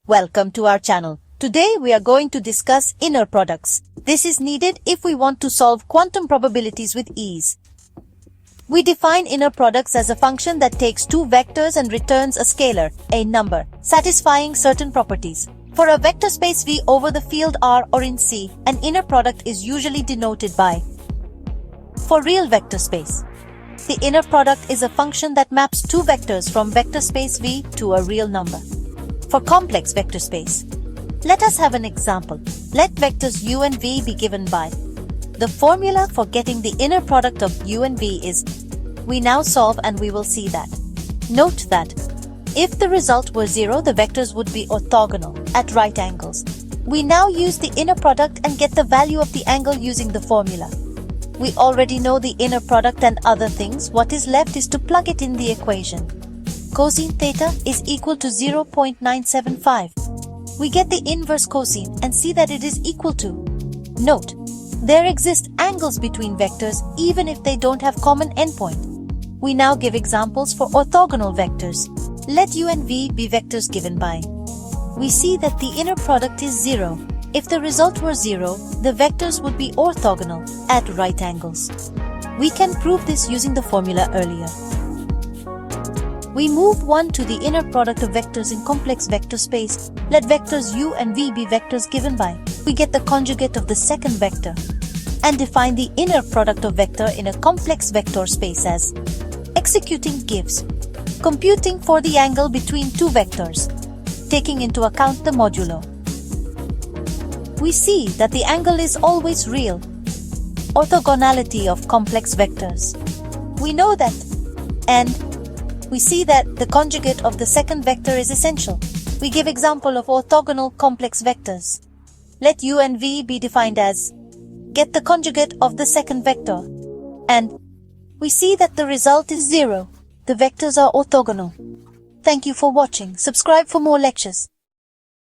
Welcome to our channel. Today we are going to discuss inner products. This is needed if we want to solve quantum probabilities with ease. We define inner products as a function that takes two vectors and returns a scalar, a number, satisfying certain properties. For a vector space V over the field R or in C, an inner product is usually denoted by. For real vector space, the inner product is a function that maps two vectors from vector space V to a real number. For complex vector space, let us have an example. Let vectors u and v be given by. The formula for getting the inner product of u and v is. We now solve and we will see that. Note that if the result were 0, the vectors would be orthogonal at right angles. We now use the inner product and get the value of the angle using the formula. We already know the inner product and other things. What is left is to plug it in the equation. Cosine theta is equal to 0.975. We get the inverse cosine and see that it is equal to. Note, there exist angles between vectors even if they don't have common endpoint. We now give examples for orthogonal vectors. Let u and v be vectors given by. We see that the inner product is 0. If the result were 0, the vectors would be orthogonal at right angles. We can prove this using the formula earlier. We move 1 to the inner product of vectors in complex vector space. Let vectors u and v be vectors given by. We get the conjugate of the second vector and define the inner product of vector in a complex vector space as. Executing gives. Computing for the angle between two vectors, taking into account the modulo. We see that the angle is always real. Orthogonality of complex vectors. We know that. And we see that the conjugate of the second vector is essential. We give example of orthogonal complex vectors. Let u and v be defined as. Get the conjugate of the second vector. And we see that the result is 0. The vectors are orthogonal. Thank you for watching. Subscribe for more lectures.